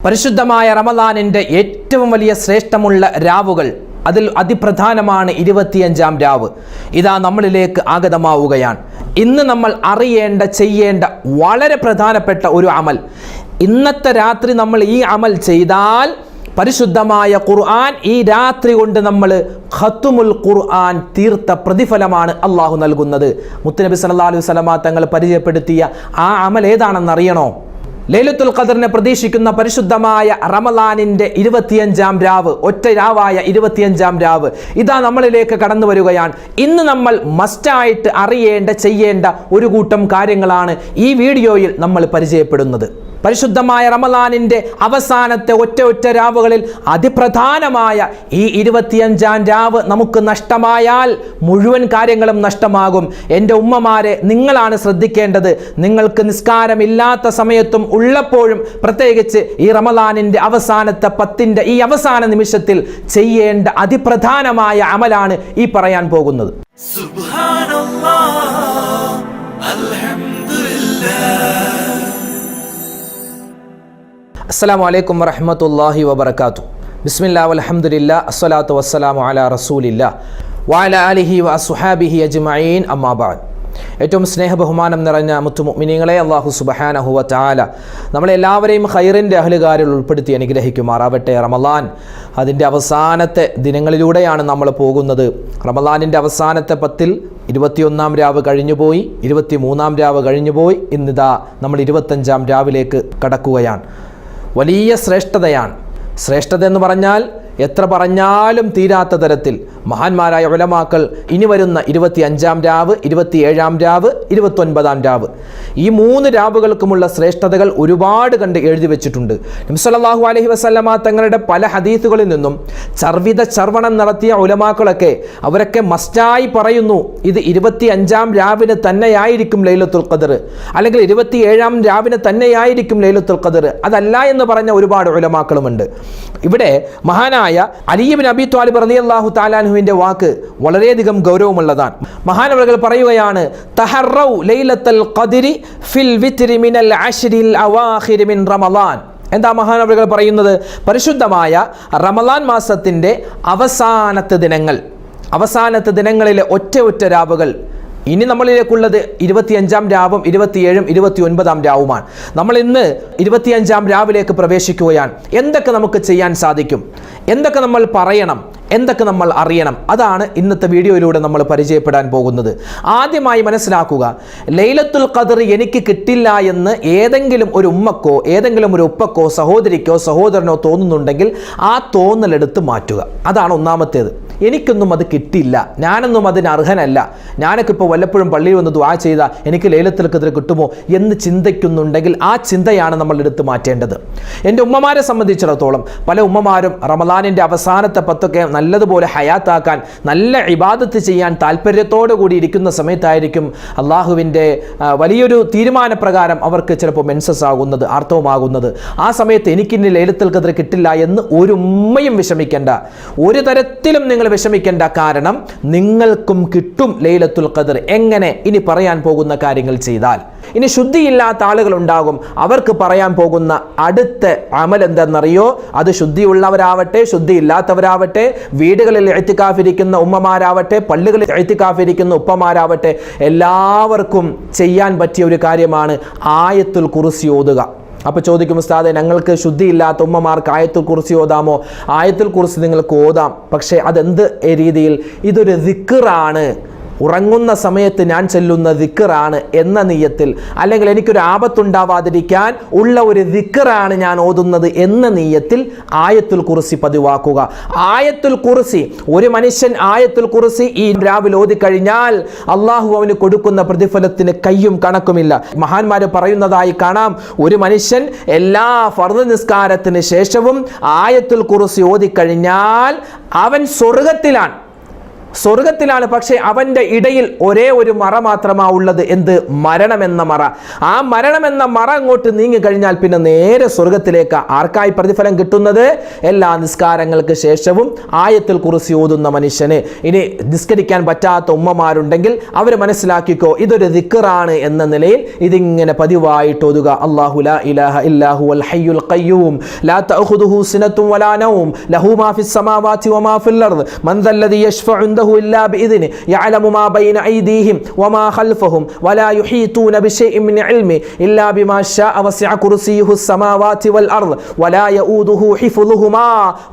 പരിശുദ്ധമായ റമദാനിൻ്റെ ഏറ്റവും വലിയ ശ്രേഷ്ഠമുള്ള രാവുകൾ, അതിൽ അതിപ്രധാനമാണ് 25-ാം രാവ്. ഇതാ നമ്മളിലേക്ക് ആഗതമാവുകയാണ്. ഇന്ന് നമ്മൾ അറിയേണ്ട, ചെയ്യേണ്ട വളരെ പ്രധാനപ്പെട്ട ഒരു അമൽ. ഇന്നത്തെ രാത്രി നമ്മൾ ഈ അമൽ ചെയ്താൽ പരിശുദ്ധമായ ഖുർആൻ ഈ രാത്രി കൊണ്ട് നമ്മൾ ഖത്തുമുൽ ഖുർആൻ തീർത്ത പ്രതിഫലമാണ് അള്ളാഹു നൽകുന്നത്. മുത്തുനബി സല്ലല്ലാഹു അലൈഹി വസല്ലമ തങ്ങൾ പരിചയപ്പെടുത്തിയ ആ അമൽ ഏതാണെന്നറിയണോ? ലൈലത്തുൽ ഖദറിനെ പ്രതീക്ഷിക്കുന്ന പരിശുദ്ധമായ റമളാനിൻ്റെ 25-ാം രാവ്, ഒറ്റ രാവായ 25-ാം രാവ് ഇതാ നമ്മളിലേക്ക് കടന്നു വരികയാണ്. ഇന്ന് നമ്മൾ മസ്റ്റായിട്ട് അറിയേണ്ട, ചെയ്യേണ്ട ഒരു കൂട്ടം കാര്യങ്ങളാണ് ഈ വീഡിയോയിൽ നമ്മൾ പരിചയപ്പെടുന്നത്. പരിശുദ്ധമായ റമളാനിൻ്റെ അവസാനത്തെ ഒറ്റ രാവുകളിൽ അതിപ്രധാനമായ ഈ 25-ാം രാവ് നമുക്ക് നഷ്ടമായാൽ മുഴുവൻ കാര്യങ്ങളും നഷ്ടമാകും. എൻ്റെ ഉമ്മമാരെ, നിങ്ങളാണ് ശ്രദ്ധിക്കേണ്ടത്. നിങ്ങൾക്ക് നിസ്കാരമില്ലാത്ത സമയത്തും ഉള്ളപ്പോഴും, പ്രത്യേകിച്ച് ഈ റമളാനിൻ്റെ അവസാനത്തെ 10ൻ്റെ ഈ അവസാന നിമിഷത്തിൽ ചെയ്യേണ്ട അതിപ്രധാനമായ അമലാണ് ഈ പറയാൻ പോകുന്നത്. അസ്സലാമു അലൈക്കും വറഹ്മത്തുള്ളാഹി വബറകാതുഹു. ബിസ്മില്ലാ വൽഹംദുലില്ലാ അസ്സലാത്തു വസ്സലാമു അലാ റസൂലില്ലാ വഅലാ ആലിഹി വഅസ്ഹാബിഹി അജ്മഈൻ, അമ്മാ ബഅദ്. ഏറ്റവും സ്നേഹബഹുമാനം നിറഞ്ഞ മുത്തുമുഅ്മിനീങ്ങളെ, അല്ലാഹു സുബ്ഹാനഹു വ തആല നമ്മളെല്ലാവരെയും ഖൈറിൻ്റെ അഹ്ലുകാരിൽ ഉൾപ്പെടുത്തി അനുഗ്രഹിക്കുമാറാവട്ടെ. റമളാൻ അതിൻ്റെ അവസാനത്തെ ദിനങ്ങളിലൂടെയാണ് നമ്മൾ പോകുന്നത്. റമളാനിൻ്റെ അവസാനത്തെ 10-ൽ 21-ാം രാവ് കഴിഞ്ഞുപോയി, 23-ാം രാവ് കഴിഞ്ഞുപോയി. ഇന്നിതാ നമ്മൾ 25-ാം രാവിലേക്ക് കടക്കുകയാണ്. വലിയ ശ്രേഷ്ഠതയാണ്. ശ്രേഷ്ഠത എന്ന് പറഞ്ഞാൽ എത്ര പറഞ്ഞാലും തീരാത്ത തരത്തിൽ മഹാന്മാരായ ഉലമാക്കൾ ഇനി വരുന്ന 25-ാം രാവ്, 27-ാം രാവ്, 29-ാം രാവ്, ഈ 3 രാവുകൾക്കുമുള്ള ശ്രേഷ്ഠതകൾ ഒരുപാട് കണ്ട് എഴുതി വെച്ചിട്ടുണ്ട്. നബി സല്ലല്ലാഹു അലൈഹി വസല്ലമ തങ്ങളുടെ പല ഹദീസുകളിൽ നിന്നും ചർവണം നടത്തിയ ഉലമാക്കളൊക്കെ അവരൊക്കെ മസ്റ്റായി പറയുന്നു, ഇത് 25-ാം രാവിന് തന്നെയായിരിക്കും ലൈലത്തുൽ ഖദർ, അല്ലെങ്കിൽ 27-ാം രാവിന് തന്നെയായിരിക്കും ലൈലത്തുൽ ഖദർ. അതല്ല എന്ന് പറഞ്ഞ ഒരുപാട് ഉലമാക്കളുമുണ്ട്. ഇവിടെ മഹാനായ അലി ഇബ്നു അബീ ത്വാലിബ് റളിയല്ലാഹു തആല അൻഹുവിന്റെ വാക്ക് വളരെയധികം ഗൗരവമുള്ളതാണ്. മഹാനവറുകൾ പറയുകയാണ്, തഹറൗ ലൈലത്തുൽ ഖദ്രി ഫിൽ വിത്രി മിനൽ അശ്രിൽ അവാഖിർ മിൻ റമളാൻ. എന്താ മഹാനവറുകൾ പറയുന്നത്? പരിശുദ്ധമായ റമളാൻ മാസത്തിന്റെ അവസാനത്തെ ദിനങ്ങളിലെ ഒറ്റ രാവുകൾ. ഇനി നമ്മളിലേക്കുള്ളത് 25-ാം രാവും 27-ഉം 29-ാം രാവുമാണ്. നമ്മൾ ഇന്ന് 25-ാം രാവിലേക്ക് പ്രവേശിക്കുകയാണ്. എന്തൊക്കെ നമുക്ക് ചെയ്യാൻ സാധിക്കും, എന്തൊക്കെ നമ്മൾ പറയണം, എന്തൊക്കെ നമ്മൾ അറിയണം, അതാണ് ഇന്നത്തെ വീഡിയോയിലൂടെ നമ്മൾ പരിചയപ്പെടാൻ പോകുന്നത്. ആദ്യമായി മനസ്സിലാക്കുക, ലൈലത്തുൽ ഖദർ എനിക്ക് കിട്ടില്ല എന്ന് ഏതെങ്കിലും ഒരു ഉമ്മക്കോ ഏതെങ്കിലും ഒരു ഉപ്പക്കോ സഹോദരിക്കോ സഹോദരനോ തോന്നുന്നുണ്ടെങ്കിൽ ആ തോന്നലെടുത്ത് മാറ്റുക. അതാണ് ഒന്നാമത്തേത്. എനിക്കൊന്നും അത് കിട്ടില്ല, ഞാനൊന്നും അതിന് അർഹനല്ല, ഞാനൊക്കെ ഇപ്പോൾ വല്ലപ്പോഴും പള്ളിയിൽ വന്ന് ദുആ ചെയ്താൽ എനിക്ക് ലൈലത്തുൽ ഖദർ കിട്ടുമോ എന്ന് ചിന്തിക്കുന്നുണ്ടെങ്കിൽ ആ ചിന്തയാണ് നമ്മൾ എടുത്ത് മാറ്റേണ്ടത്. എൻ്റെ ഉമ്മമാരെ സംബന്ധിച്ചിടത്തോളം പല ഉമ്മമാരും റമളാനിൻ്റെ അവസാനത്തെ 10ഒക്കെ നല്ലതുപോലെ ഹയാത്താക്കാൻ, നല്ല ഇബാദത്ത് ചെയ്യാൻ താല്പര്യത്തോടു കൂടി ഇരിക്കുന്ന സമയത്തായിരിക്കും അള്ളാഹുവിൻ്റെ വലിയൊരു തീരുമാനപ്രകാരം അവർക്ക് ചിലപ്പോൾ മെൻസസ് ആകുന്നത്, ആർത്തവമാകുന്നത്. ആ സമയത്ത് എനിക്കിനി ലൈലത്തുൽ ഖദർ കിട്ടില്ല എന്ന് ഒരു ഉമ്മയും വിഷമിക്കേണ്ട, ഒരു തരത്തിലും നിങ്ങൾ വിഷമിക്കേണ്ട. കാരണം നിങ്ങൾക്കും കിട്ടും ലൈലത്തുൽ ഖദർ. എങ്ങനെ? ഇനി പറയാൻ പോകുന്ന കാര്യങ്ങൾ ചെയ്താൽ. ഇനി ശുദ്ധിയില്ലാത്ത ആളുകൾ ഉണ്ടാകും, അവർക്ക് പറയാൻ പോകുന്ന അടുത്ത അമൽ എന്തെന്നറിയോ? അത് ശുദ്ധിയുള്ളവരാവട്ടെ ശുദ്ധിയില്ലാത്തവരാവട്ടെ, വീടുകളിൽ ഇഅ്തികാഫിരിക്കുന്ന ഉമ്മമാരാവട്ടെ പള്ളികളിൽ ഇഅ്തികാഫിരിക്കുന്ന ഉപ്പമാരാവട്ടെ, എല്ലാവർക്കും ചെയ്യാൻ പറ്റിയ ഒരു കാര്യമാണ് ആയത്തുൽ കുർസി ഓതുക. അപ്പോൾ ചോദിക്കും, ഉസ്താദേ ഞങ്ങൾക്ക് ശുദ്ധിയില്ലാത്ത ഉമ്മമാർക്ക് ആയത്തുൽ കുർസി ഓതാമോ? ആയത്തുൽ കുർസി നിങ്ങൾക്ക് ഓതാം, പക്ഷേ അതെന്ത് രീതിയിൽ? ഇതൊരു ദിക്റാണ്, ഉറങ്ങുന്ന സമയത്ത് ഞാൻ ചൊല്ലുന്ന ദിക്റാണ് എന്ന നിയ്യത്തിൽ, അല്ലെങ്കിൽ എനിക്കൊരു ആപത്തുണ്ടാവാതിരിക്കാൻ ഉള്ള ഒരു ദിക്റാണ് ഞാൻ ഓതുന്നത് എന്ന നിയ്യത്തിൽ ആയത്തുൽ കുർസി പതിവാക്കുക. ആയത്തുൽ കുർസി, ഒരു മനുഷ്യൻ ആയത്തുൽ കുർസി ഈ രാവിലെ ഓതിക്കഴിഞ്ഞാൽ അള്ളാഹു അവന് കൊടുക്കുന്ന പ്രതിഫലത്തിന് കയ്യും കണക്കുമില്ല. മഹാന്മാർ പറയുന്നതായി കാണാം, ഒരു മനുഷ്യൻ എല്ലാ ഫർദ് നിസ്കാരത്തിന് ശേഷവും ആയത്തുൽ കുർസി ഓതിക്കഴിഞ്ഞാൽ അവൻ സ്വർഗത്തിലാണ്. സ്വർഗത്തിലാണ്. പക്ഷേ അവൻ്റെ ഇടയിൽ ഒരേ ഒരു മറ മാത്രമാ ഉള്ളത്. എന്ത്? മരണമെന്ന മറ. ആ മരണമെന്ന മറ അങ്ങോട്ട് നീങ്ങി കഴിഞ്ഞാൽ പിന്നെ നേരെ സ്വർഗത്തിലേക്ക്. ആർക്കായി പ്രതിഫലം കിട്ടുന്നത്? എല്ലാ നിസ്കാരങ്ങൾക്ക് ശേഷവും ആയത്തുൽ കുർസി ഓതുന്ന മനുഷ്യന്. ഇനി നിസ്കരിക്കാൻ പറ്റാത്ത ഉമ്മമാരുണ്ടെങ്കിൽ അവർ മനസ്സിലാക്കിക്കോ, ഇതൊരു ദിക്റാണ് എന്ന നിലയിൽ ഇതിങ്ങനെ പതിവായിട്ട് ഓതുക. അല്ലാഹു ലാ ഇലാഹ ഇല്ലാഹു വൽ ഹയ്യുൽ ഖയ്യൂം ലാ തഅഖുദുഹു സിനത്തുൻ വലാ നൗം ലഹു മാ ഫിസ് സമാവാതി വമാ ഫിൽ അർദ് മൻ ദല്ലദി യശ്ഫഉ ഇൻദഹു ഇല്ലാ ബിഇദ്നി യഅലമു മാ ബൈന ഐദീഹിം വമാ ഖൽഫഹും വലാ യുഹീതൂന ബിശൈഇൻ മിൻ ഇൽമി ഇല്ലാ ബിമാ ശാഅ വസിഅ കുർസിയുഹു സമാവാതി വൽ അർദ് വലാ യഊദുഹു ഹിഫ്ളുഹുമാ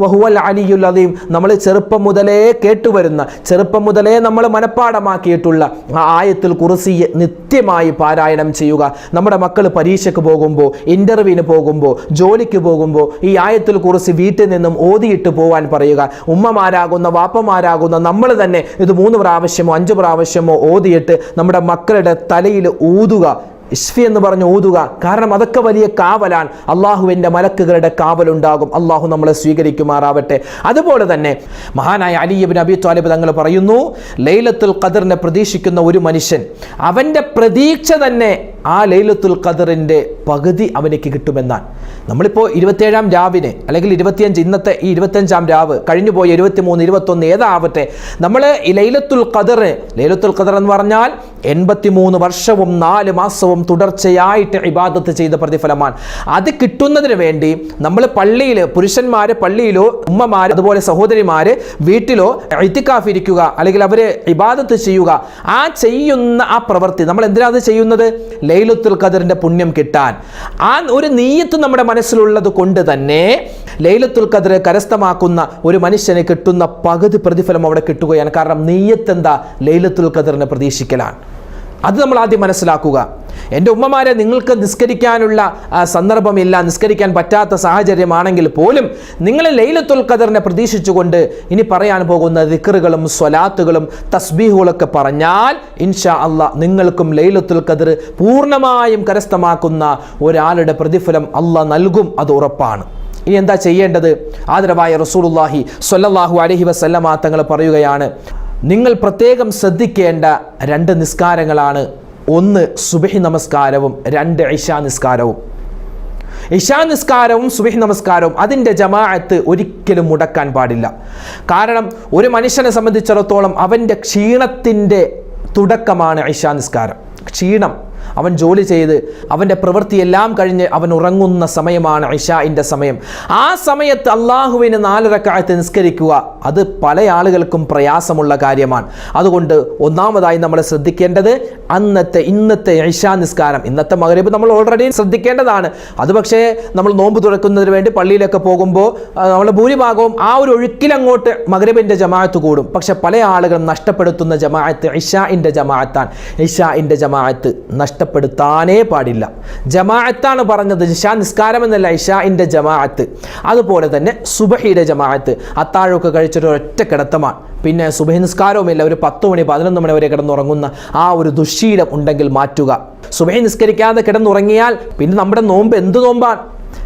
വഹുവൽ അലിയുൽ അദീം. നമ്മൾ ചെറുപ്പം മുതലേ കേട്ടുവരുന്ന, ചെറുപ്പം മുതലേ നമ്മൾ മനഃപ്പാഠമാക്കിയിട്ടുള്ള ആ ആയത്തുൽ കുർസി നിത്യമായി പാരായണം ചെയ്യുക. നമ്മുടെ മക്കൾ പരീക്ഷയ്ക്ക് പോകുമ്പോൾ, ഇന്റർവ്യൂവിന് പോകുമ്പോൾ, ജോലിക്ക് പോകുമ്പോൾ ഈ ആയത്തുൽ കുർസി വീട്ടിൽ നിന്നും ഓതിയിട്ട് പോകാൻ പറയുക. ഉമ്മമാരാകുന്ന, വാപ്പമാരാകുന്ന നമ്മൾ തന്നെ ഇത് 3 പ്രാവശ്യമോ 5 പ്രാവശ്യമോ ഓതിയിട്ട് നമ്മുടെ മക്കളുടെ തലയിൽ ഊതുക. ഇസ്ഫി എന്ന് പറഞ്ഞ് ഊതുക. കാരണം അതൊക്കെ വലിയ കാവലാണ്. അള്ളാഹുവിൻ്റെ മലക്കുകളുടെ കാവലുണ്ടാകും. അള്ളാഹു നമ്മളെ സ്വീകരിക്കുമാറാവട്ടെ. അതുപോലെ തന്നെ മഹാനായ അലി ഇബ്നു അബി ത്വാലിബ് തങ്ങൾ പറയുന്നു, ലൈലത്തുൽ ഖദറിനെ പ്രതീക്ഷിക്കുന്ന ഒരു മനുഷ്യൻ, അവൻ്റെ പ്രതീക്ഷ തന്നെ ആ ലൈലത്തുൽ ഖദറിൻ്റെ പകുതി അവനിക്ക് കിട്ടുമെന്നാണ്. നമ്മളിപ്പോൾ 27-ാം രാവിനെ അല്ലെങ്കിൽ 25, ഇന്നത്തെ ഈ 25-ാം രാവ് കഴിഞ്ഞു പോയ 23, 21 ഏതാവട്ടെ, നമ്മൾ ഈ ലൈലത്തുൽ ഖദർ എന്ന് പറഞ്ഞാൽ 83 വർഷവും 4 മാസവും തുടർച്ചയായിട്ട് ഇബാദത്ത് ചെയ്ത പ്രതിഫലമാണ്. അത് കിട്ടുന്നതിന് വേണ്ടി നമ്മൾ പള്ളിയിൽ, പുരുഷന്മാർ പള്ളിയിലോ, ഉമ്മമാർ അതുപോലെ സഹോദരിമാർ വീട്ടിലോ ഇത്തിക്കാഫ് ഇരിക്കുക, അല്ലെങ്കിൽ അവർ ഇബാദത്ത് ചെയ്യുക. ആ ചെയ്യുന്ന ആ പ്രവൃത്തി നമ്മൾ എന്തിനാണ് ചെയ്യുന്നത്? ലൈലത്തുൽ ഖദറിന്റെ പുണ്യം കിട്ടാൻ. ആ ഒരു നീയത്ത് നമ്മുടെ മനസ്സിലുള്ളത് കൊണ്ട് തന്നെ ലൈലത്തുൽ ഖദർ കരസ്ഥമാക്കുന്ന ഒരു മനുഷ്യന് കിട്ടുന്ന പകുതി പ്രതിഫലം അവിടെ കിട്ടുകയാണ്. കാരണം നീയത്ത് എന്താ? ലൈലത്തുൽ ഖദറിനെ പ്രതീക്ഷിക്കലാണ്. അത് നമ്മൾ ആദ്യം മനസ്സിലാക്കുക. എൻ്റെ ഉമ്മമാരെ, നിങ്ങൾക്ക് നിസ്കരിക്കാനുള്ള സന്ദർഭമില്ല, നിസ്കരിക്കാൻ പറ്റാത്ത സാഹചര്യമാണെങ്കിൽ പോലും നിങ്ങൾ ലൈലത്തുൽ ഖദറിനെ പ്രതീക്ഷിച്ചുകൊണ്ട് ഇനി പറയാൻ പോകുന്ന ദിക്റുകളും സ്വലാത്തുകളും തസ്ബീഹുകളൊക്കെ പറഞ്ഞാൽ ഇൻഷാ അല്ലാഹ് നിങ്ങൾക്കും ലൈലത്തുൽ ഖദർ പൂർണ്ണമായും കരസ്ഥമാക്കുന്ന ഒരാളുടെ പ്രതിഫലം അല്ലാഹ് നൽകും. അത് ഉറപ്പാണ്. ഇനി എന്താ ചെയ്യേണ്ടത്? ആദരവായ റസൂലുള്ളാഹി സ്വല്ലല്ലാഹു അലൈഹി വസല്ലമ തങ്ങൾ പറയുകയാണ്, നിങ്ങൾ പ്രത്യേകം ശ്രദ്ധിക്കേണ്ട 2 നിസ്കാരങ്ങളാണ്. 1 സുബ്ഹി നമസ്കാരവും 2 ഇശാ നിസ്കാരവും. ഇശാ നിസ്കാരവും സുബ്ഹി നമസ്കാരവും അതിൻ്റെ ജമാഅത്ത് ഒരിക്കലും മുടക്കാൻ പാടില്ല. കാരണം ഒരു മനുഷ്യനെ സംബന്ധിച്ചിടത്തോളം അവൻ്റെ ക്ഷീണത്തിൻ്റെ തുടക്കമാണ് ഇശാ നിസ്കാരം. ക്ഷീണം, അവൻ ജോലി ചെയ്ത് അവൻ്റെ പ്രവൃത്തിയെല്ലാം കഴിഞ്ഞ് അവൻ ഉറങ്ങുന്ന സമയമാണ് ഇശാഇൻ്റെ സമയം. ആ സമയത്ത് അള്ളാഹുവിന് 4 റക്അത്ത് നിസ്കരിക്കുക, അത് പല ആളുകൾക്കും പ്രയാസമുള്ള കാര്യമാണ്. അതുകൊണ്ട് ഒന്നാമതായി നമ്മൾ ശ്രദ്ധിക്കേണ്ടത് ഇന്നത്തെ ഇശാ നിസ്കാരം. ഇന്നത്തെ മഗ്രിബ് നമ്മൾ ഓൾറെഡി ശ്രദ്ധിക്കേണ്ടതാണ്. അത് പക്ഷേ നമ്മൾ നോമ്പ് തുറക്കുന്നതിന് വേണ്ടി പള്ളിയിലൊക്കെ പോകുമ്പോൾ നമ്മൾ ഭൂരിഭാഗവും ആ ഒരു ഒഴുക്കിലങ്ങോട്ട് മഗ്രിബിൻ്റെ ജമാഅത്ത് കൂടും. പക്ഷെ പല ആളുകളും നഷ്ടപ്പെടുത്തുന്ന ജമാഅത്ത് ഇശാഇൻ്റെ ജമാഅത്താണ്. ഇശാഇൻ്റെ ജമാഅത്ത് നഷ്ടപ്പെടുത്താനേ പാടില്ല. ജമാഅത്താണ് പറഞ്ഞത്, ഇശാ നിസ്കാരം എന്നല്ല, ഇശാഇൻ്റെ ജമാഅത്ത്. അതുപോലെ തന്നെ സുബഹിയുടെ ജമാഅത്ത്. അത്താഴമൊക്കെ കഴിച്ചിട്ട് ഒറ്റ കിടത്തമാണ്. പിന്നെ സുബഹി നിസ്കാരവുമില്ല, ഒരു 10 മണി 11 മണി വരെ കിടന്നുറങ്ങുന്ന ആ ഒരു ദുശ്ശീലം ഉണ്ടെങ്കിൽ മാറ്റുക. സുബഹി നിസ്കരിക്കാതെ കിടന്നുറങ്ങിയാൽ പിന്നെ നമ്മുടെ നോമ്പ് എന്ത് നോമ്പാണ്?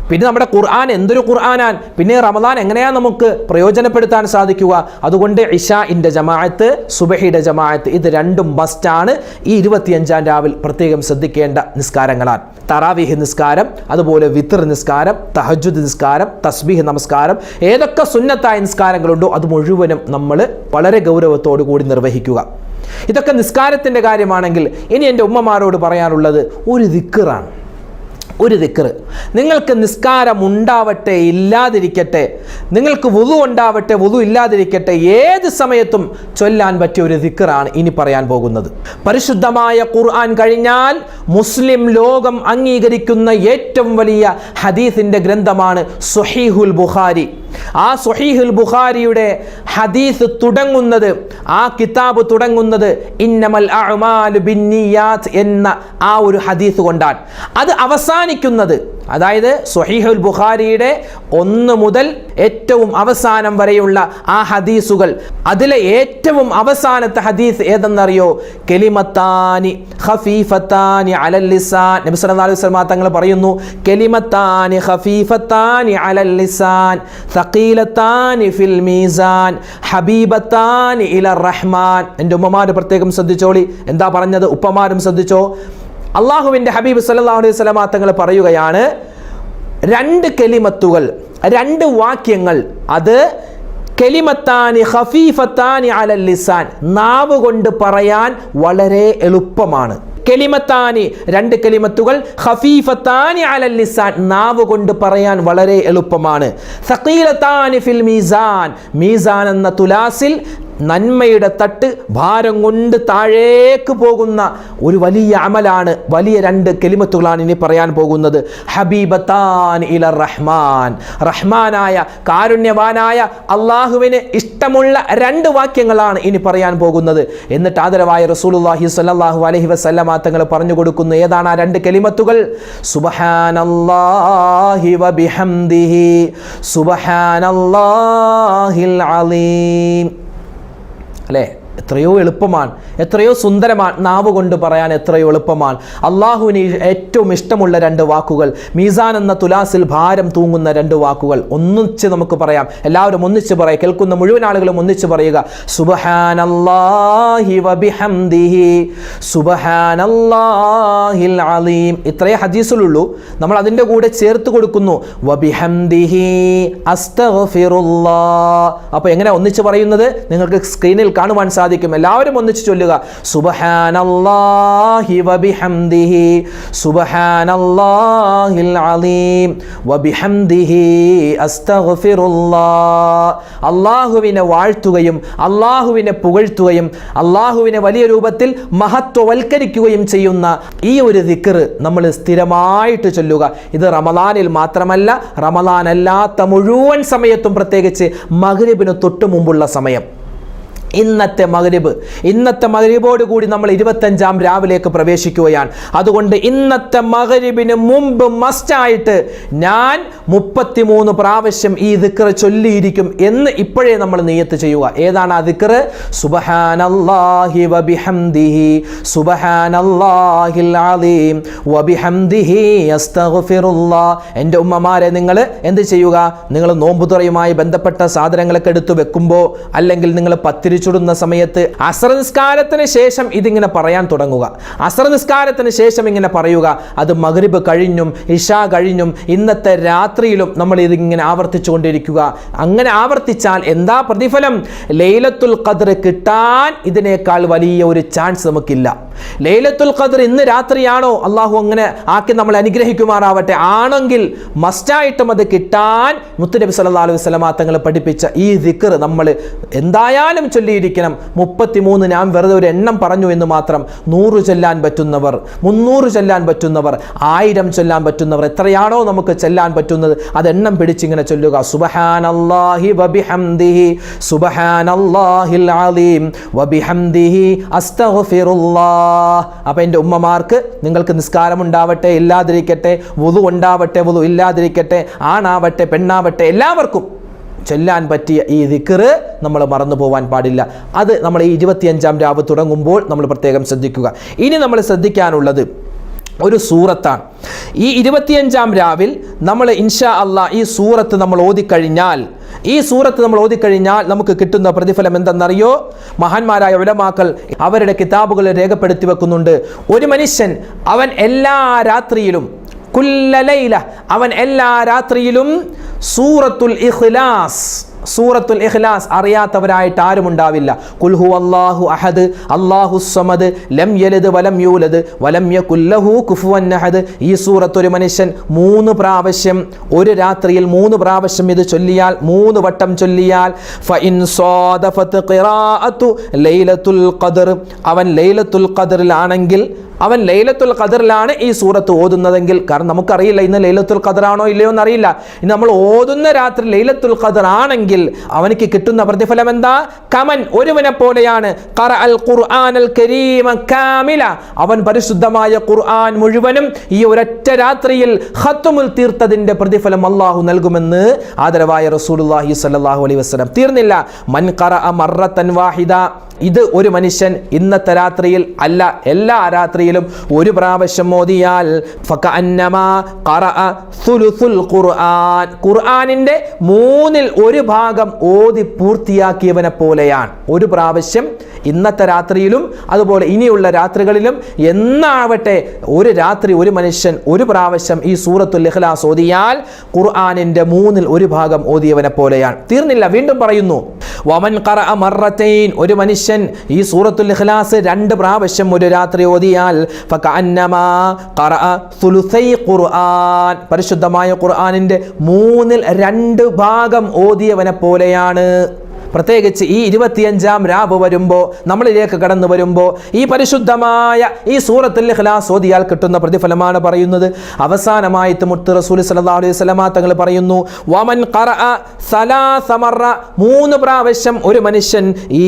പിന്നെ നമ്മുടെ ഖുർആൻ എന്തൊരു ഖുർആനാണ്? പിന്നെ റമദാൻ എങ്ങനെയാണ് നമുക്ക് പ്രയോജനപ്പെടുത്താൻ സാധിക്കുക? അതുകൊണ്ട് ഇശാഇൻ്റെ ജമാഅത്ത്, സുബഹിയുടെ ജമാഅത്ത്, ഇത് 2ഉം മസ്റ്റാണ്. ഈ 25-ാം രാവിൽ പ്രത്യേകം ശ്രദ്ധിക്കേണ്ട നിസ്കാരങ്ങളാണ്. തറാവീഹ് നിസ്കാരം, അതുപോലെ വിത്ർ നിസ്കാരം, തഹജ്ജുദ് നിസ്കാരം, തസ്ബീഹ് നമസ്കാരം, ഏതൊക്കെ സുന്നത്തായ നിസ്കാരങ്ങളുണ്ടോ അത് മുഴുവനും നമ്മൾ വളരെ ഗൗരവത്തോടു കൂടി നിർവഹിക്കുക. ഇതൊക്കെ നിസ്കാരത്തിൻ്റെ കാര്യമാണെങ്കിൽ ഇനി എൻ്റെ ഉമ്മമാരോട് പറയാനുള്ളത് ഒരു ദിക്റാണ്. ഒരു ദിക്ർ. നിങ്ങൾക്ക് നിസ്കാരം ഉണ്ടാവട്ടെ ഇല്ലാതിരിക്കട്ടെ, നിങ്ങൾക്ക് വുളു ഉണ്ടാവട്ടെ വുളു ഇല്ലാതിരിക്കട്ടെ, ഏത് സമയത്തും ചൊല്ലാൻ പറ്റിയ ഒരു ദിക്റാണ് ഇനി പറയാൻ പോകുന്നത്. പരിശുദ്ധമായ ഖുർആൻ കഴിഞ്ഞാൽ മുസ്ലിം ലോകം അംഗീകരിക്കുന്ന ഏറ്റവും വലിയ ഹദീസിൻ്റെ ഗ്രന്ഥമാണ് സ്വഹീഹുൽ ബുഖാരി. ആ സ്വഹീഹുൽ ബുഖാരിയുടെ ഹദീസ് തുടങ്ങുന്നത്, ആ കിതാബ് തുടങ്ങുന്നത് ഇന്നമൽ അഅ്മാലു ബിന്നിയാത്ത് എന്ന ആ ഒരു ഹദീസ് കൊണ്ടാണ്. അത് അവസാനം അവസാനിക്കുന്നത്, അതായത് സ്വഹീഹുൽ ബുഖാരിയുടെ 1 മുതൽ ഏറ്റവും അവസാനം വരെയുള്ള ആ ഹദീസുകൾ, അതിലെ ഏറ്റവും അവസാനത്തെ ഹദീസ് ഏതെന്നറിയോ? കലിമത്താനി ഖഫീഫത്താനി അലൽ ലിസാൻ. നബി സല്ലല്ലാഹു അലൈഹി വസല്ലം തങ്ങൾ പറയുന്നു, കലിമത്താനി ഖഫീഫത്താനി അലൽ ലിസാൻ സഖീലത്താനി ഫിൽ മീസാൻ ഹബീബത്താനി ഇലർ റഹ്മാൻ. എൻ്റെ ഉമ്മമാര് പ്രത്യേകം ശ്രദ്ധിച്ചോളി. എന്താ പറഞ്ഞത്? ഉപ്പമാരും ശ്രദ്ധിച്ചോ. അള്ളാഹുവിൻ്റെ ഹബീബ് സല്ലല്ലാഹു അലൈഹി വസല്ലം തങ്ങൾ പറയുകയാണ്, 2 കലിമത്തുകൾ, 2 വാക്യങ്ങൾ, അത് കലിമത്താനി ഖഫീഫത്താനി അലൽ ലിസാൻ, നാവ് കൊണ്ട് പറയാൻ വളരെ എളുപ്പമാണ്. കലിമത്താനി, 2 കലിമത്തുകൾ, ഖഫീഫത്താനി അലൽ ലിസാൻ, നാവ് കൊണ്ട് പറയാൻ വളരെ എളുപ്പമാണ്. സഖീലത്താനി ഫിൽ മീസാൻ, മീസാൻ എന്ന തുലാസിൽ നന്മയുടെ തട്ട് ഭാരം കൊണ്ട് താഴേക്ക് പോകുന്ന ഒരു വലിയ അമലാണ്, വലിയ 2 കലിമത്തുകളാണ് ഇനി പറയാൻ പോകുന്നത്. ഹബീബത്താൻ ഇലർ റഹ്മാൻ, റഹ്മാനായ കാരുണ്യവാനായ അള്ളാഹുവിന് ഇഷ്ടമുള്ള 2 വാക്യങ്ങളാണ് ഇനി പറയാൻ പോകുന്നത്. എന്നിട്ട് ആദരവായ റസൂലുള്ളാഹി സ്വല്ലല്ലാഹു അലൈഹി വസല്ലമ തങ്ങൾ പറഞ്ഞു കൊടുക്കുന്നു, ഏതാണ് ആ 2 കലിമത്തുകൾ? സുബ്ഹാനല്ലാഹി വബിഹംദിഹി സുബ്ഹാനല്ലാഹിൽ അലീം. അല്ലേ? എത്രയോ എളുപ്പമാണ്, എത്രയോ സുന്ദരമാണ്, നാവ് കൊണ്ട് പറയാൻ എത്രയോ എളുപ്പമാണ്. അള്ളാഹുവിന് ഏറ്റവും ഇഷ്ടമുള്ള 2 വാക്കുകൾ, മീസാൻ എന്ന തുലാസിൽ ഭാരം തൂങ്ങുന്ന 2 വാക്കുകൾ. ഒന്നിച്ച് നമുക്ക് പറയാം, എല്ലാവരും ഒന്നിച്ച് പറയാം, കേൾക്കുന്ന മുഴുവൻ ആളുകളും ഒന്നിച്ച് പറയുക, സുബ്ഹാനല്ലാഹി വബിഹംദിഹി സുബ്ഹാനല്ലാഹിൽ അലീം. ഇത്രയേ ഹദീസിലുള്ളൂ. നമ്മൾ അതിൻ്റെ കൂടെ ചേർത്ത് കൊടുക്കുന്നു, വബിഹംദിഹി അസ്തഗ്ഫിറുല്ലാഹ്. അപ്പോൾ എങ്ങനെ ഒന്നിച്ച് പറയുന്നത്? നിങ്ങൾക്ക് സ്ക്രീനിൽ കാണുവാൻ സാധിക്കും. എല്ലാവരും ഒന്നിച്ച് ചൊല്ലുക, സുബ്ഹാനല്ലാഹി വബിഹംദിഹി സുബ്ഹാനല്ലാഹിൽ അലീം വബിഹംദിഹി അസ്തഗ്ഫിറുല്ലാഹ്. അല്ലാഹുവിനെ വാഴ്ത്തുകയും അല്ലാഹുവിനെ പുകഴ്ത്തുകയും അല്ലാഹുവിനെ വലിയ രൂപത്തിൽ മഹത്വവൽക്കരിക്കുകയും ചെയ്യുന്ന ഈ ഒരു ദിക്ർ നമ്മൾ സ്ഥിരമായിട്ട് ചൊല്ലുക. ഇത് റമളാനിൽ മാത്രമല്ല, റമളാൻ അല്ലാത്ത മുഴുവൻ സമയത്തും, പ്രത്യേകിച്ച് മഗ്രിബിന് തൊട്ട് മുമ്പുള്ള സമയം, ഇന്നത്തെ മഗ്രിബോട് കൂടി നമ്മൾ 25-ാം രാവിലേക്ക് പ്രവേശിക്കുകയാണ്. അതുകൊണ്ട് ഇന്നത്തെ മഗ്രിബിന് മുമ്പ് മസ്റ്റായിട്ട് ഞാൻ 33 പ്രാവശ്യം ഈ ദിക്ർ ചൊല്ലിയിരിക്കും എന്ന് ഇപ്പോഴേ നമ്മൾ നിയ്യത്ത് ചെയ്യുക. ഏതാണ് ആ ദിക്ർ? സുബ്ഹാനല്ലാഹി വബിഹംദിഹി സുബ്ഹാനല്ലാഹിൽ അലീം വബിഹംദിഹി അസ്തഗ്ഫിറുല്ലാഹ്. എൻ്റെ ഉമ്മമാരെ, നിങ്ങൾ എന്ത് ചെയ്യുക? നിങ്ങൾ നോമ്പുതുറയുമായി ബന്ധപ്പെട്ട സാധനങ്ങളൊക്കെ എടുത്തു വെക്കുമ്പോൾ, അല്ലെങ്കിൽ നിങ്ങൾ പത്തിരി ചുടുന്ന സമയത്ത്, അസ്ർ നിസ്കാരത്തിന് ശേഷം ഇതിങ്ങനെ പറയാൻ തുടങ്ങുക. അസ്ർ നിസ്കാരത്തിന് ശേഷം ഇങ്ങനെ പറയുക. അത് മഗ്രിബ് കഴിഞ്ഞും ഇശാ കഴിഞ്ഞും ഇന്നത്തെ രാത്രിയിലും നമ്മൾ ഇതിങ്ങനെ ആവർത്തിച്ചു കൊണ്ടിരിക്കുക. അങ്ങനെ ആവർത്തിച്ചാൽ എന്താ പ്രതിഫലം? ലൈലത്തുൽ ഖദ്ർ കിട്ടാൻ ഇതിനേക്കാൾ വലിയ ഒരു ചാൻസ് നമുക്കില്ല. ലൈലത്തുൽ ഖദ്ർ ഇന്ന് രാത്രിയാണോ? അള്ളാഹു അങ്ങനെ ആക്കി നമ്മൾ അനുഗ്രഹിക്കുമാറാവട്ടെ. ആണെങ്കിൽ മസ്റ്റായിട്ടും അത് കിട്ടാൻ മുത്തുനബി സല്ലല്ലാഹു അലൈഹി വസല്ലം തങ്ങൾ പഠിപ്പിച്ച ഈ ദിക്ർ നമ്മൾ എന്തായാലും ചൊല്ലിയിരിക്കണം. 33 ഞാൻ വെറുതെ ഒരു എണ്ണം പറഞ്ഞു എന്ന് മാത്രം. 100 ചൊല്ലാൻ പറ്റുന്നവർ, 300 ചൊല്ലാൻ പറ്റുന്നവർ, 1000 ചൊല്ലാൻ പറ്റുന്നവർ, എത്രയാണോ നമുക്ക് ചൊല്ലാൻ പറ്റുന്നത് അത് എണ്ണം പിടിച്ചിങ്ങനെ ചൊല്ലുക. സുബ്ഹാനല്ലാഹി വബിഹംദിഹി സുബ്ഹാനല്ലാഹിൽ അലീം വബിഹംദിഹി അസ്തഗ്ഫിറുല്ലാഹ്. അപ്പോൾ എൻ്റെ ഉമ്മമാർക്ക്, നിങ്ങൾക്ക് നിസ്കാരം ഉണ്ടാവട്ടെ ഇല്ലാതിരിക്കട്ടെ, വുളു ഉണ്ടാവട്ടെ വുളു ഇല്ലാതിരിക്കട്ടെ, ആണാവട്ടെ പെണ്ണാവട്ടെ, എല്ലാവർക്കും ചൊല്ലാൻ പറ്റിയ ഈ ദിക്ർ നമ്മൾ മറന്നു പോകാൻ പാടില്ല. അത് നമ്മൾ ഈ 25-ാം രാവ് തുടങ്ങുമ്പോൾ നമ്മൾ പ്രത്യേകം ശ്രദ്ധിക്കുക. ഇനി നമ്മൾ ശ്രദ്ധിക്കാനുള്ളത് ഒരു സൂറത്താണ്. ഈ 25-ാം രാവിൽ നമ്മൾ ഇൻഷാ അല്ലാഹ് ഈ സൂറത്ത് നമ്മൾ ഓതിക്കഴിഞ്ഞാൽ നമുക്ക് കിട്ടുന്ന പ്രതിഫലം എന്തെന്നറിയോ? മഹാന്മാരായ ഉലമാക്കൾ അവരുടെ കിതാബുകളിൽ രേഖപ്പെടുത്തി വെക്കുന്നുണ്ട്. ഒരു മനുഷ്യൻ അവൻ എല്ലാ രാത്രിയിലും അവൻ എല്ലാ രാത്രിയിലും സൂറത്തുൽ ഇഖ്ലാസ് അറിയാത്തവരായിട്ട് ആരും ഉണ്ടാവില്ല. ഖുൽ ഹുവല്ലാഹു അഹദ് അല്ലാഹുസ് സമദ് ലം യലിദ് വലം യൂലദ് വലം യകുൽ ലഹു കുഫുവൻ അഹദ്. ഈ സൂറത്ത് ഒരു മനുഷ്യൻ 3 പ്രാവശ്യം, ഒരു രാത്രിയിൽ 3 പ്രാവശ്യം ഇത് ചൊല്ലിയാൽ, 3 വട്ടം ചൊല്ലിയാൽ, ഫഇൻ സാദഫത് ഖിറാഅതു ലൈലത്തുൽ ഖദ്ർ, അവൻ ലൈലത്തുൽ ഖദ്റിലാണെങ്കിൽ, അവൻ ലൈലത്തുൽ ഖദ്റിലാണ് ഈ സൂറത്ത് ഓതുന്നതെങ്കിൽ, കാരണം നമുക്കറിയില്ല ഇന്ന് ലൈലത്തുൽ ഖദ്ർ ആണോ ഇല്ലയോ എന്നറിയില്ല, ഇനി നമ്മൾ ഓതുന്ന രാത്രി ലൈലത്തുൽ ഖദ്ർ ആണെങ്കിൽ എങ്കിൽ അവനിക്ക് കിട്ടുന്ന പ്രതിഫലം എന്താ? കമൻ, ഒരുവനെ പോലെയാണ് ഖറഅൽ ഖുർആനൽ കരീമ കാമില, അവൻ പരിശുദ്ധമായ ഖുർആൻ മുഴുവനും ഈ ഒരൊറ്റ രാത്രിയിൽ ഖത്മുൽ തീർത്തതിന്റെ പ്രതിഫലം അല്ലാഹു നൽകുമെന്ന് ആദരവായ റസൂലുള്ളാഹി സ്വല്ലല്ലാഹു അലൈഹി വസല്ലം. തീർന്നില്ല, മൻ ഖറഅ മറത്തൻ വാഹിദ, ഇത് ഒരു മനുഷ്യൻ ഇന്നത്തെ രാത്രിയിൽ അല്ല, എല്ലാ രാത്രിയിലും ഒരു പ്രാവശ്യം ഓതിയാൽ ഫകഅന്നമാ ഖറഅ സുലുസുൽ ഖുർആൻ, ഖുർആനിന്റെ 1/3 ഓതി പൂർത്തിയാക്കിയവനെ പോലെയാണ്. ഒരു പ്രാവശ്യം ഇന്നത്തെ രാത്രിയിലും അതുപോലെ ഇനിയുള്ള രാത്രികളിലും എന്നാവട്ടെ ഒരു രാത്രി ഒരു മനുഷ്യൻ ഒരു പ്രാവശ്യം ഈ സൂറത്തുൽ ഇഖ്ലാസ് ഓതിയാൽ ഖുർആനിന്റെ 1/3 ഓതിയവനെ പോലെയാണ്. തീർന്നില്ല, വീണ്ടും പറയുന്നു, വമൻ ഖറഅ മറത്തൈൻ, ഒരു മനുഷ്യൻ ഈ സൂറത്തുൽ ഇഖ്ലാസ് 2 പ്രാവശ്യം ഒരു രാത്രി ഓതിയാൽ ഫകഅന്നമാ ഖറഅ സുലുസൈ ഖുർആൻ, പരിശുദ്ധമായ ഖുർആനിന്റെ 2/3 ഓതിയവനെ പോലെയാണ്. പ്രത്യേകിച്ച് ഈ 25-ാം രാവ് വരുമ്പോൾ, നമ്മളിലേക്ക് കടന്നു വരുമ്പോൾ ഈ പരിശുദ്ധമായ ഈ സൂറത്തുൽ ഇഖ്ലാസ് ഓതിയാൽ കിട്ടുന്ന പ്രതിഫലമാണ് പറയുന്നത്. അവസാനമായിട്ട് മുത്ത് റസൂൽ സല്ലല്ലാഹു അലൈഹി വസല്ലമ തങ്ങൾ പറയുന്നു, വമൻ ഖറഅ സലാസ മറ, 3 പ്രാവശ്യം ഒരു മനുഷ്യൻ ഈ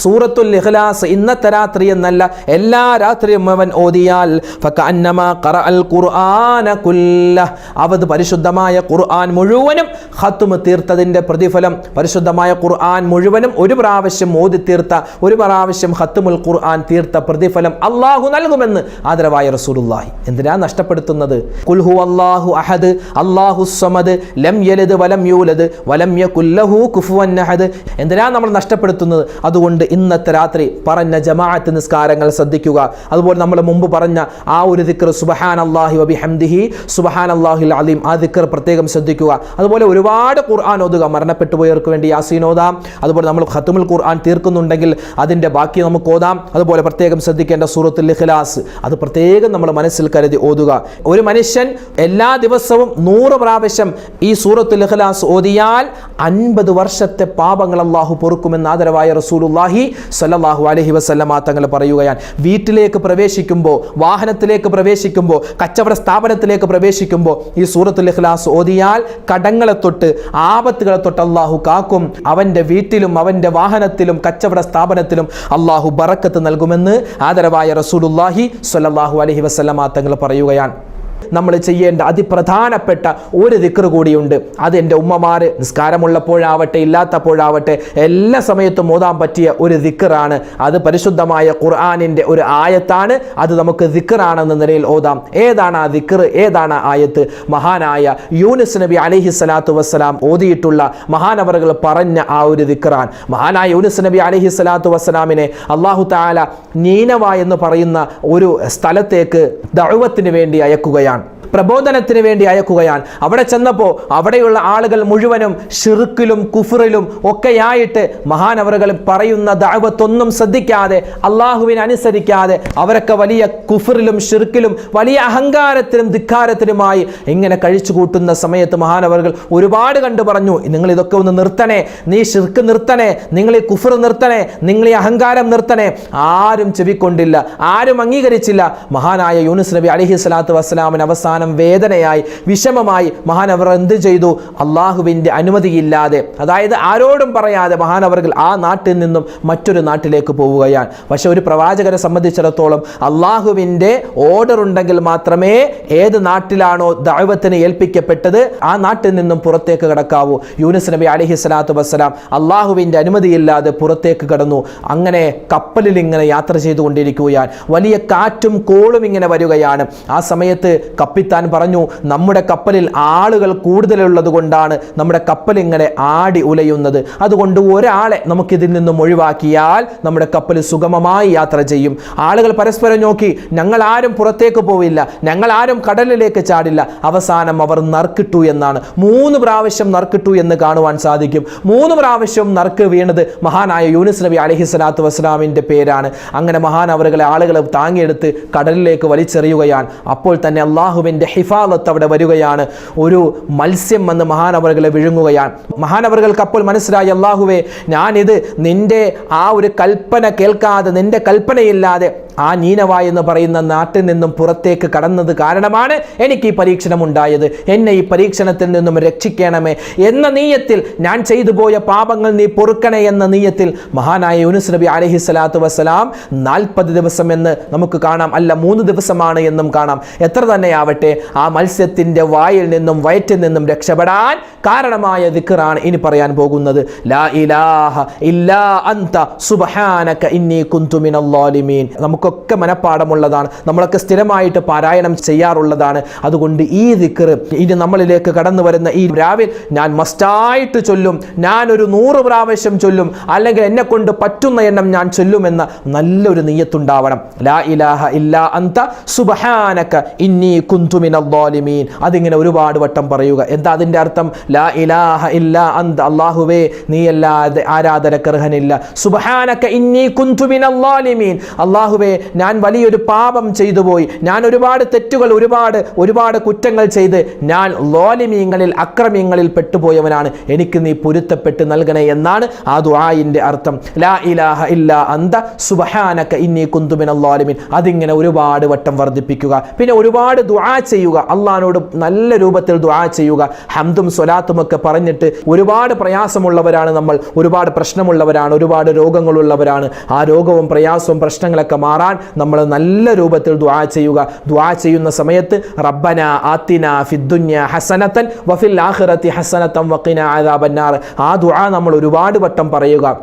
സൂറത്തുൽ ഇഖ്ലാസ് ഇന്നത്തെ രാത്രി എന്നല്ല എല്ലാ രാത്രിയും അവൻ ഓതിയാൽ ഫകഅന്നമാ ഖറഅൽ ഖുർആന കുല്ലഹ്, അവത് പരിശുദ്ധമായ ഖുർആൻ മുഴുവനും ഖത്മ് തീർത്തതിന്റെ പ്രതിഫലം, പരിശുദ്ധമായ ഖുർആൻ മുഴുവനും ഒരു പ്രാവശ്യം ഓതി തീർത്ത, ഒരു പ്രാവശ്യം ഖത്മുൽ ഖുർആൻ തീർത്ത പ്രതിഫലം അല്ലാഹു നൽകുമെന്ന് ആദരവായ റസൂലുള്ളാഹി. എന്തിനാ നഷ്ടപ്പെടുത്തുന്നത്? ഖുൽ ഹുവല്ലാഹു അഹദ് അല്ലാഹുസ് സമദ് ലം യലിദ് വലം യൂലദ് വലം യകുൽ ലഹു കുഫുവൻ അഹദ്. എന്തിനാ നമ്മൾ നഷ്ടപ്പെടുത്തുന്നത്? അതുകൊണ്ട് ഇന്നത്തെ രാത്രി പറഞ്ഞ ജമാഅത്ത് നിസ്കാരങ്ങൾ ശ്രദ്ധിക്കുക. അതുപോലെ നമ്മൾ മുമ്പ് പറഞ്ഞ ആ ഒരു ദിക്ർ സുബ്ഹാനല്ലാഹി വബിഹംദിഹി സുബ്ഹാനല്ലാഹിൽ അലീം, ആ ദിക്ർ പ്രത്യേകം ശ്രദ്ധിക്കുക. അതുപോലെ ഒരുപാട് ഖുർആൻ ഓതുക, മരണപ്പെട്ടു പോയവർക്ക് വേണ്ടി യാസീൻ ഓതാം. അതുപോലെ നമ്മൾ ഖത്മുൽ ഖുർആൻ തീർക്കുന്നുണ്ടെങ്കിൽ അതിന്റെ ബാക്കി നമുക്ക് ഓതാം. അതുപോലെ പ്രത്യേകം ശ്രദ്ധിക്കേണ്ട സൂറത്തുൽ ഇഖ്ലാസ്, അത് പ്രത്യേകം നമ്മൾ മനസ്സിൽ കരുതി ഓതുക. ഒരു മനുഷ്യൻ എല്ലാ ദിവസവും 100 പ്രാവശ്യം ഈ സൂറത്തുൽ ഇഖ്ലാസ് ഓതിയാൽ 50 വർഷത്തെ പാപങ്ങൾ അല്ലാഹു പൊറുക്കുമെന്ന് ആദരവായ റസൂലുള്ളാഹി സ്വല്ലല്ലാഹു അലൈഹി വസല്ലമ തങ്ങൾ പറയുകയാണ്. വീട്ടിലേക്ക് പ്രവേശിക്കുമ്പോൾ, വാഹനത്തിലേക്ക് പ്രവേശിക്കുമ്പോൾ, കച്ചവട സ്ഥാപനത്തിലേക്ക് പ്രവേശിക്കുമ്പോൾ ഈ സൂറത്തുൽ ഇഖ്ലാസ് ഓതിയാൽ കടങ്ങളെ തൊട്ട് ആപത്തുകളെ തൊട്ട് അല്ലാഹു കാക്കും. അവന്റെ വീട്ടിലും അവന്റെ വാഹനത്തിലും കച്ചവട സ്ഥാപനത്തിലും അല്ലാഹു ബറക്കത്ത് നൽകുമെന്ന് ആദരവായ റസൂലുള്ളാഹി സ്വല്ലല്ലാഹു അലൈഹി വസല്ലമ തങ്ങൾ പറയുകയാണ്. നമ്മൾ ചെയ്യേണ്ട അതിപ്രധാനപ്പെട്ട ഒരു ദിക്ർ കൂടിയുണ്ട്. അത് എൻ്റെ ഉമ്മമാര് നിസ്കാരമുള്ളപ്പോഴാവട്ടെ ഇല്ലാത്തപ്പോഴാവട്ടെ എല്ലാ സമയത്തും ഓതാൻ പറ്റിയ ഒരു ദിക്റാണ്. അത് പരിശുദ്ധമായ ഖുർആനിൻ്റെ ഒരു ആയത്താണ്. അത് നമുക്ക് ദിക്റാണെന്ന നിലയിൽ ഓതാം. ഏതാണ് ആ ദിക്ർ, ഏതാണ് ആ ആയത്ത്? മഹാനായ യൂനുസ് നബി അലൈഹി സ്വലാത്തു വസ്സലാം ഓതിയിട്ടുള്ള, മഹാനവറുകൾ പറഞ്ഞ ആ ഒരു ദിക്റാൻ. മഹാനായ യൂനുസ് നബി അലൈഹി സ്വലാത്തു വസ്സലാമിനെ അല്ലാഹു തആല നീനവ എന്ന് പറയുന്ന ഒരു സ്ഥലത്തേക്ക് ദഅവത്തിന് വേണ്ടി അയക്കുകയാണ്, പ്രബോധനത്തിന് വേണ്ടി അയക്കുകയാണ്. അവിടെ ചെന്നപ്പോൾ അവിടെയുള്ള ആളുകൾ മുഴുവനും ഷിർക്കിലും കുഫറിലും ഒക്കെയായിട്ട് മഹാനവറുകൾ പറയുന്ന ദഅവത്തൊന്നും ശ്രദ്ധിക്കാതെ, അള്ളാഹുവിനെ അനുസരിക്കാതെ അവരൊക്കെ വലിയ കുഫറിലും ഷിർക്കിലും വലിയ അഹങ്കാരത്തിലും ധിക്കാരത്തിലുമായി ഇങ്ങനെ കഴിച്ചു കൂട്ടുന്ന സമയത്ത് മഹാനവറുകൾ ഒരുപാട് കണ്ടു പറഞ്ഞു, നിങ്ങൾ ഇതൊക്കെ ഒന്ന് നിർത്തണേ, നീ ഷിർക്ക് നിർത്തണേ, നിങ്ങൾ ഈ കുഫർ നിർത്തണേ, നിങ്ങൾ ഈ അഹങ്കാരം നിർത്തണേ. ആരും ചെവിക്കൊണ്ടില്ല, ആരും അംഗീകരിച്ചില്ല. മഹാനായ യൂനുസ് നബി അലൈഹി സ്വലാത്തു വസ്സലാമിന് അവസാനം വേദനയായി, വിഷമമായി മഹാനവർ എന്ത് ചെയ്തു? അള്ളാഹുവിൻ്റെ അനുമതിയില്ലാതെ, അതായത് ആരോടും പറയാതെ മഹാനവറുകൾ ആ നാട്ടിൽ നിന്നും മറ്റൊരു നാട്ടിലേക്ക് പോവുകയാണ്. പക്ഷെ ഒരു പ്രവാചകരെ സംബന്ധിച്ചിടത്തോളം അള്ളാഹുവിൻ്റെ ഓർഡർ ഉണ്ടെങ്കിൽ മാത്രമേ ഏത് നാട്ടിലാണോ ദഅവത്തിന് ഏൽപ്പിക്കപ്പെട്ടത് ആ നാട്ടിൽ നിന്നും പുറത്തേക്ക് കടക്കാവൂ. യൂനുസ് നബി അലൈഹി സ്വലാത്തു വസ്സലാം അള്ളാഹുവിൻ്റെ അനുമതിയില്ലാതെ പുറത്തേക്ക് കടന്നു. അങ്ങനെ കപ്പലിൽ ഇങ്ങനെ യാത്ര ചെയ്തുകൊണ്ടിരിക്കുകയാണ്. വലിയ കാറ്റും കോളും ഇങ്ങനെ വരികയാണ്. ആ സമയത്ത് കപ്പിത്താൻ പറഞ്ഞു, നമ്മുടെ കപ്പലിൽ ആളുകൾ കൂടുതലുള്ളത് കൊണ്ടാണ് നമ്മുടെ കപ്പൽ ഇങ്ങനെ ആടി ഉലയുന്നത്. അതുകൊണ്ട് ഒരാളെ നമുക്കിതിൽ നിന്നും ഒഴിവാക്കിയാൽ നമ്മുടെ കപ്പൽ സുഗമമായി യാത്ര ചെയ്യും. ആളുകൾ പരസ്പരം നോക്കി, ഞങ്ങൾ ആരും പുറത്തേക്ക് പോവില്ല, ഞങ്ങൾ ആരും കടലിലേക്ക് ചാടില്ല. അവസാനം അവർ നറുക്കിട്ടു എന്നാണ്. 3 പ്രാവശ്യം നറുക്കിട്ടു എന്ന് കാണുവാൻ സാധിക്കും. 3 പ്രാവശ്യം നറുക്ക് വീണത് മഹാനായ യൂനുസ് നബി അലൈഹി സ്വലാത്തു വസ്സലാമിൻ്റെ പേരാണ്. അങ്ങനെ മഹാനവറുകളെ ആളുകളെ താങ്ങിയെടുത്ത് കടലിലേക്ക് വലിച്ചെറിയുകയാണ്. അപ്പോൾ തന്നെ അള്ളാഹുവിൻ്റെ ഹിഫാലത്ത് അവിടെ വരികയാണ്. ഒരു മത്സ്യം വന്ന് മഹാനവറുകളെ വിഴുങ്ങുകയാണ്. മഹാനവറുകൾക്ക് അപ്പോൾ മനസ്സിലായി, അള്ളാഹുവേ, ഞാനിത് നിന്റെ ആ ഒരു കൽപ്പന കേൾക്കാതെ, നിന്റെ കൽപ്പനയില്ലാതെ ആ നീനവ എന്ന് പറയുന്ന നാട്ടിൽ നിന്നും പുറത്തേക്ക് കടന്നത് കാരണമാണ് എനിക്ക് ഈ പരീക്ഷണം ഉണ്ടായത്. എന്നെ ഈ പരീക്ഷണത്തിൽ നിന്നും രക്ഷിക്കണമേ എന്ന നീയത്തിൽ, ഞാൻ ചെയ്തു പോയ പാപങ്ങൾ നീ പൊറുക്കണേ എന്ന നീയത്തിൽ മഹാനായ യൂനുസ് നബി അലൈഹി സ്വലാത്തു വസ്സലാം 40 ദിവസം എന്ന് നമുക്ക് കാണാം, അല്ല 3 ദിവസമാണ് എന്നും കാണാം. എത്ര തന്നെയാവട്ടെ, ആ മത്സ്യത്തിന്റെ വായിൽ നിന്നും വയറ്റിൽ നിന്നും രക്ഷപ്പെടാൻ കാരണമായ ദിക്റാണ് ഇനി പറയാൻ പോകുന്നത്. ലാ ഇലാഹ ഇല്ലാ അൻത സുബ്ഹാനക ഇന്നി കുന്തു മിനൽ ളാലിമീൻ. നമുക്കൊക്കെ മനപ്പാഠമുള്ളതാണ്, നമ്മളൊക്കെ സ്ഥിരമായിട്ട് പാരായണം ചെയ്യാറുള്ളതാണ്. അതുകൊണ്ട് ഈ ദിക്ർ ഇനി നമ്മളിലേക്ക് കടന്നു വരുന്ന ഈ രാവിൽ ഞാൻ മസ്റ്റായിട്ട് ചൊല്ലും. ഞാൻ ഒരു 100 പ്രാവശ്യം ചൊല്ലും, അല്ലെങ്കിൽ എന്നെ കൊണ്ട് പറ്റുന്ന എണ്ണം ഞാൻ ചൊല്ലുമെന്ന നല്ലൊരു നിയ്യത്തുണ്ടാവണം. ലാ ഇലാഹ ഇല്ലാ അൻത സുബ്ഹാനക ഇന്നി കുന്തു മിനൽ ളാലിമീൻ. അതിങ്ങനെ ഒരുപാട് വട്ടം പറയുക. എന്താ അതിൻ്റെ അർത്ഥം? ലാ ഇലാഹ ഇല്ലാ അൻത, അല്ലാഹുവേ നീയല്ലാതെ ആരാധനക്കർഹനില്ല. സുബ്ഹാനക ഇന്നി കുന്തു മിനൽ ളാലിമീൻ, അല്ലാഹുവേ ഞാൻ വലിയൊരു പാപം ചെയ്തു പോയി, ഞാൻ ഒരുപാട് തെറ്റുകൾ ഒരുപാട് കുറ്റങ്ങൾ ചെയ്ത് ഞാൻ ളാലിമീങ്ങളിൽ അക്രമ്യങ്ങളിൽ പെട്ടുപോയവനാണ്, എനിക്ക് നീ പൊരുത്തപ്പെട്ട് നൽകണേ എന്നാണ് ആ ദുആഇന്റെ അർത്ഥം. ലാ ഇലാഹ ഇല്ലാ അൻത സുബ്ഹാനക ഇന്നി കുന്തു മിനൽ ളാലിമീൻ. അതിങ്ങനെ ഒരുപാട് വട്ടം വർദ്ധിപ്പിക്കുക. പിന്നെ ഒരുപാട് ദുആ ചെയ്യുക, അള്ളാഹിനോട് നല്ല രൂപത്തിൽ ദുആ ചെയ്യുക. ഹംദും സ്വലാത്തും ഒക്കെ പറഞ്ഞിട്ട് ഒരുപാട് പ്രയാസമുള്ളവരാണ് നമ്മൾ, ഒരുപാട് പ്രശ്നമുള്ളവരാണ്, ഒരുപാട് രോഗങ്ങളുള്ളവരാണ്. ആ രോഗവും പ്രയാസവും പ്രശ്നങ്ങളൊക്കെ മാറാൻ നമ്മൾ നല്ല രൂപത്തിൽ ദുആ ചെയ്യുക. ദുആ ചെയ്യുന്ന സമയത്ത് റബ്ബന ആതിന ഫിദ്ദുനിയ ഹസനതൻ വഫിൽ ആഖിറതി ഹസനതൻ വഖിന അദാബന്നാർ, ആ ദുആ നമ്മൾ ഒരുപാട് വട്ടം പറയുക.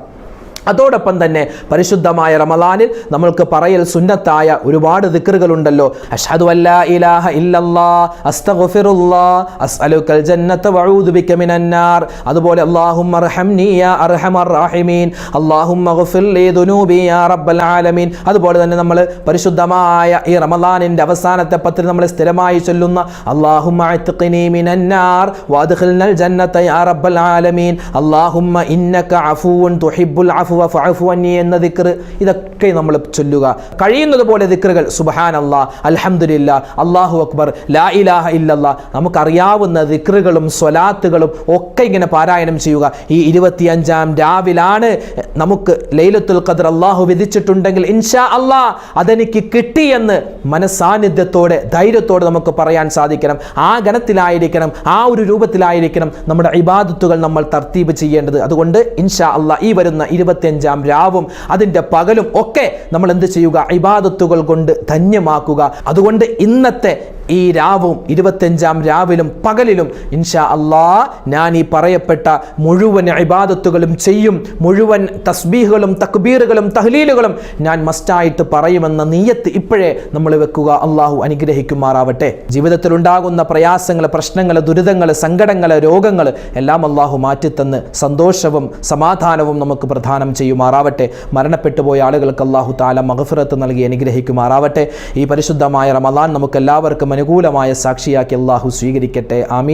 അതോടൊപ്പം തന്നെ പരിശുദ്ധമായ റമളാനിൽ നമ്മൾക്ക് പറയൽ സുന്നത്തായ ഒരുപാട് ദിക്റുകളുണ്ടല്ലോ. അഷ്ഹദു അല്ലാ ഇലാഹ ഇല്ലല്ലാഹ് അസ്തഗ്ഫിറുല്ലാഹ് അസ്അലുകൽ ജന്നത വഅഊദു ബിക മിനന്നാർ. അതുപോലെ അല്ലാഹുമ്മ അർഹംനി യാ അർഹമർ റഹീമീൻ, അല്ലാഹുമ്മ ഗഫിർ ലി ദുനൂബി യാ റബ്ബൽ ആലമീൻ. അതുപോലെ തന്നെ നമ്മൾ പരിശുദ്ധമായ ഈ റമളാനിന്റെ അവസാനത്തെ 10 നമ്മൾ സ്ഥിരമായി ചൊല്ലുന്ന അല്ലാഹുമ്മ അത്ഖിനി മിനന്നാർ വഅദ്ഖിൽനൽ ജന്നത യാ റബ്ബൽ ആലമീൻ, അല്ലാഹുമ്മ ഇന്നക അഫൂവുൻ തുഹിബ്ബുൽ ഫഅഫു അന്നി എന്ന ദിക്ർ, ഇതൊക്കെ നമ്മൾ ചൊല്ലുക. കഴിയുന്നത് പോലെ ദിക്റുകൾ സുബ്ഹാനല്ലാഹ്, അൽഹംദുലില്ലാഹ്, അല്ലാഹു അക്ബർ, ലാ ഇലാഹ ഇല്ലല്ലാഹ്, നമുക്കറിയാവുന്ന ദിക്റുകളും സ്വലാത്തുകളും ഒക്കെ ഇങ്ങനെ പാരായണം ചെയ്യുക. ഈ 25-ാം രാവിലാണ് നമുക്ക് ലൈലത്തുൽ ഖദ്ർ അല്ലാഹു വിധിച്ചിട്ടുണ്ടെങ്കിൽ ഇൻഷാ അല്ലാഹ് അതെനിക്ക് കിട്ടിയെന്ന് മനസാന്നിധ്യത്തോടെ ധൈര്യത്തോടെ നമുക്ക് പറയാൻ സാധിക്കണം. ആ ഗണത്തിലായിരിക്കണം, ആ ഒരു രൂപത്തിലായിരിക്കണം നമ്മുടെ ഇബാദത്തുകൾ നമ്മൾ തർത്തീബ് ചെയ്യേണ്ടത്. അതുകൊണ്ട് ഇൻഷാ അല്ലാഹ് ഈ വരുന്ന 25-ാം രാവും അതിൻ്റെ പകലും ഒക്കെ നമ്മൾ എന്ത് ചെയ്യുക? ഇബാദത്തുകൾ കൊണ്ട് ധന്യമാക്കുക. അതുകൊണ്ട് ഇന്നത്തെ ഈ രാവും 25-ാം രാവിലും പകലിലും ഇൻഷാ അല്ലാഹ് ഞാൻ ഈ പറയപ്പെട്ട മുഴുവൻ ഇബാദത്തുകളും ചെയ്യും, മുഴുവൻ തസ്ബീഹുകളും തക്ബീറുകളും തഹ്ലീലുകളും ഞാൻ മസ്റ്റായിട്ട് പറയുമെന്ന നിയ്യത്ത് ഇപ്പോഴേ നമ്മൾ വെക്കുക. അള്ളാഹു അനുഗ്രഹിക്കുമാറാവട്ടെ. ജീവിതത്തിൽ ഉണ്ടാകുന്ന പ്രയാസങ്ങൾ, പ്രശ്നങ്ങൾ, ദുരിതങ്ങൾ, സങ്കടങ്ങൾ, രോഗങ്ങൾ എല്ലാം അള്ളാഹു മാറ്റിത്തന്ന് സന്തോഷവും സമാധാനവും നമുക്ക് പ്രദാനം ചെയ്യുമാറാവട്ടെ. മരണപ്പെട്ടുപോയ ആളുകൾക്ക് അള്ളാഹു തആല മഗ്ഫിറത്ത് നൽകി അനുഗ്രഹിക്കുമാറാവട്ടെ. ഈ പരിശുദ്ധമായ റമളാൻ നമുക്ക് എല്ലാവർക്കും അനുകൂലമായ സാക്ഷിയാക്കി അള്ളാഹു സ്വീകരിക്കട്ടെ. ആമീൻ.